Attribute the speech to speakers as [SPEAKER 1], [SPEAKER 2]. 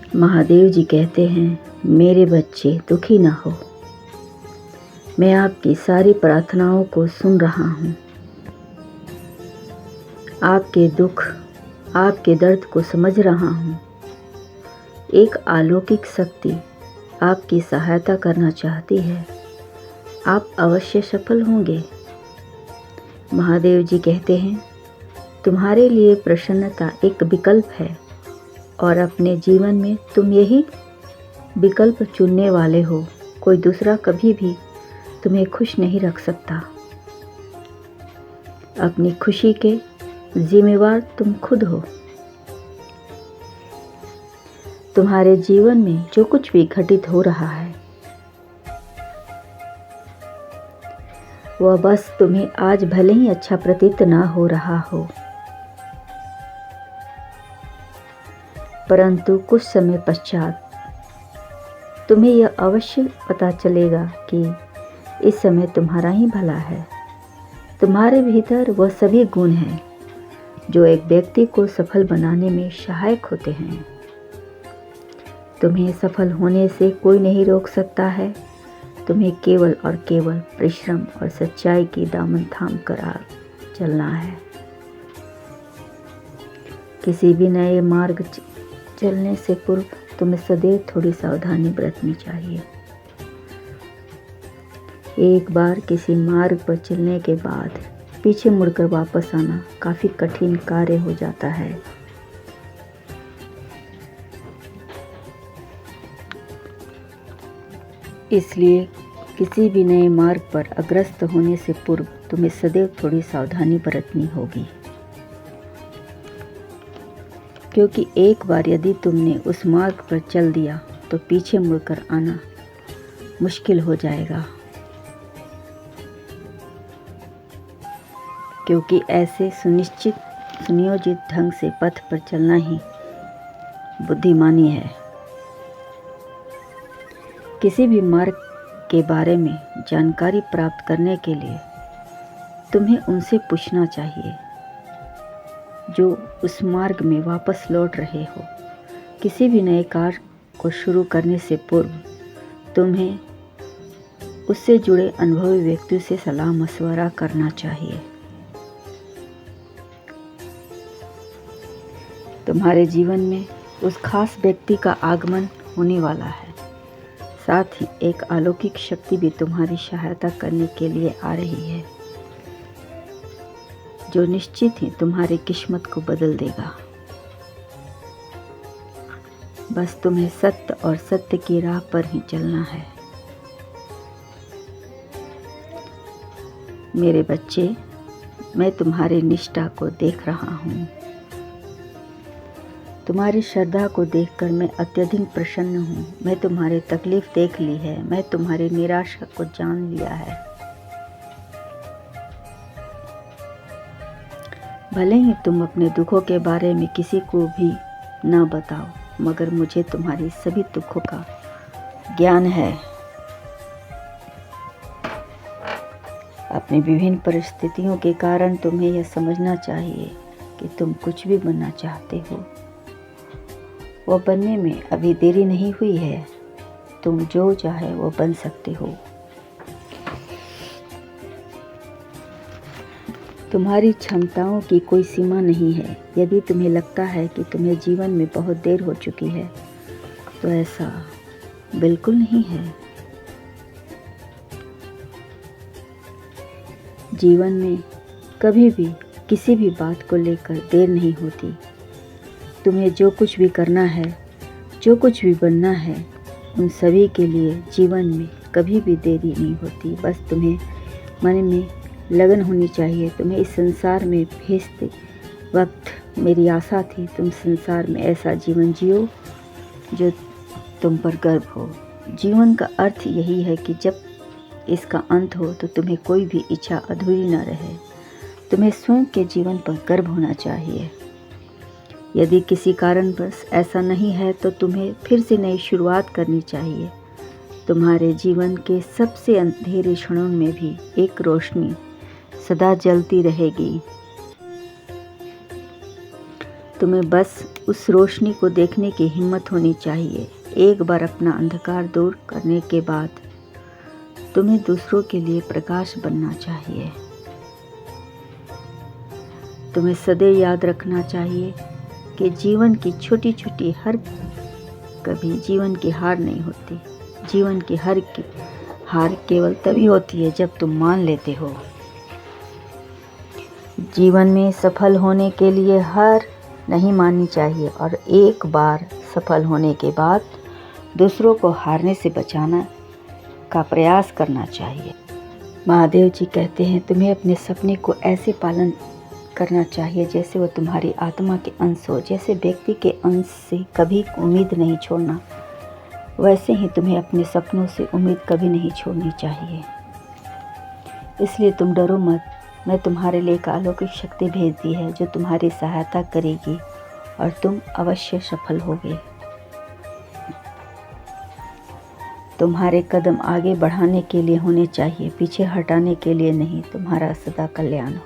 [SPEAKER 1] महादेव जी कहते हैं, मेरे बच्चे दुखी ना हो। मैं आपकी सारी प्रार्थनाओं को सुन रहा हूँ। आपके दुख, आपके दर्द को समझ रहा हूँ। एक अलौकिक शक्ति आपकी सहायता करना चाहती है। आप अवश्य सफल होंगे। महादेव जी कहते हैं, तुम्हारे लिए प्रसन्नता एक विकल्प है और अपने जीवन में तुम यही विकल्प चुनने वाले हो। कोई दूसरा कभी भी तुम्हें खुश नहीं रख सकता। अपनी खुशी के जिम्मेवार तुम खुद हो। तुम्हारे जीवन में जो कुछ भी घटित हो रहा है वह बस तुम्हें आज भले ही अच्छा प्रतीत ना हो रहा हो, परंतु कुछ समय पश्चात तुम्हें यह अवश्य पता चलेगा कि इस समय तुम्हारा ही भला है। तुम्हारे भीतर वह सभी गुण हैं जो एक व्यक्ति को सफल बनाने में सहायक होते हैं। तुम्हें सफल होने से कोई नहीं रोक सकता है। तुम्हें केवल और केवल परिश्रम और सच्चाई की दामन थाम कर चलना है। किसी भी नए मार्ग चलने से पूर्व तुम्हें सदैव थोड़ी सावधानी बरतनी चाहिए। एक बार किसी मार्ग पर चलने के बाद पीछे मुड़कर वापस आना काफी कठिन कार्य हो जाता है। इसलिए किसी भी नए मार्ग पर अग्रसर होने से पूर्व तुम्हें सदैव थोड़ी सावधानी बरतनी होगी, क्योंकि एक बार यदि तुमने उस मार्ग पर चल दिया तो पीछे मुड़कर आना मुश्किल हो जाएगा, क्योंकि ऐसे सुनियोजित ढंग से पथ पर चलना ही बुद्धिमानी है। किसी भी मार्ग के बारे में जानकारी प्राप्त करने के लिए तुम्हें उनसे पूछना चाहिए जो उस मार्ग में वापस लौट रहे हो। किसी भी नए कार्य को शुरू करने से पूर्व तुम्हें उससे जुड़े अनुभवी व्यक्तियों से सलाह मशवरा करना चाहिए। तुम्हारे जीवन में उस खास व्यक्ति का आगमन होने वाला है। साथ ही एक अलौकिक शक्ति भी तुम्हारी सहायता करने के लिए आ रही है, जो निश्चित ही तुम्हारी किस्मत को बदल देगा। बस तुम्हें सत्य और सत्य की राह पर ही चलना है। मेरे बच्चे, मैं तुम्हारी निष्ठा को देख रहा हूँ। तुम्हारी श्रद्धा को देखकर मैं अत्यधिक प्रसन्न हूँ। मैं तुम्हारी तकलीफ देख ली है। मैं तुम्हारी निराशा को जान लिया है। भले ही तुम अपने दुखों के बारे में किसी को भी न बताओ, मगर मुझे तुम्हारी सभी दुखों का ज्ञान है। अपनी विभिन्न परिस्थितियों के कारण तुम्हें यह समझना चाहिए कि तुम कुछ भी बनना चाहते हो, वह बनने में अभी देरी नहीं हुई है। तुम जो चाहे वो बन सकते हो। तुम्हारी क्षमताओं की कोई सीमा नहीं है। यदि तुम्हें लगता है कि तुम्हें जीवन में बहुत देर हो चुकी है, तो ऐसा बिल्कुल नहीं है। जीवन में कभी भी किसी भी बात को लेकर देर नहीं होती। तुम्हें जो कुछ भी करना है, जो कुछ भी बनना है, उन सभी के लिए जीवन में कभी भी देरी नहीं होती। बस तुम्हें मन में लगन होनी चाहिए। तुम्हें इस संसार में भेजते वक्त मेरी आशा थी तुम संसार में ऐसा जीवन जियो जो तुम पर गर्व हो। जीवन का अर्थ यही है कि जब इसका अंत हो तो तुम्हें कोई भी इच्छा अधूरी न रहे। तुम्हें स्वयं के जीवन पर गर्व होना चाहिए। यदि किसी कारणवश ऐसा नहीं है तो तुम्हें फिर से नई शुरुआत करनी चाहिए। तुम्हारे जीवन के सबसे अंधेरे क्षणों में भी एक रोशनी सदा जलती रहेगी। तुम्हें बस उस रोशनी को देखने की हिम्मत होनी चाहिए। एक बार अपना अंधकार दूर करने के बाद तुम्हें दूसरों के लिए प्रकाश बनना चाहिए। तुम्हें सदैव याद रखना चाहिए कि जीवन की छोटी छोटी कभी जीवन की हार नहीं होती। जीवन की हार केवल तभी होती है जब तुम मान लेते हो। जीवन में सफल होने के लिए हार नहीं माननी चाहिए और एक बार सफल होने के बाद दूसरों को हारने से बचाना का प्रयास करना चाहिए। महादेव जी कहते हैं तुम्हें अपने सपने को ऐसे पालन करना चाहिए जैसे वो तुम्हारी आत्मा के अंश हो। जैसे व्यक्ति के अंश से कभी उम्मीद नहीं छोड़ना, वैसे ही तुम्हें अपने सपनों से उम्मीद कभी नहीं छोड़नी चाहिए। इसलिए तुम डरो मत, मैं तुम्हारे लिए एक अलौकिक शक्ति भेज दी है जो तुम्हारी सहायता करेगी और तुम अवश्य सफल होगे। तुम्हारे कदम आगे बढ़ाने के लिए होने चाहिए, पीछे हटाने के लिए नहीं। तुम्हारा सदा कल्याण हो।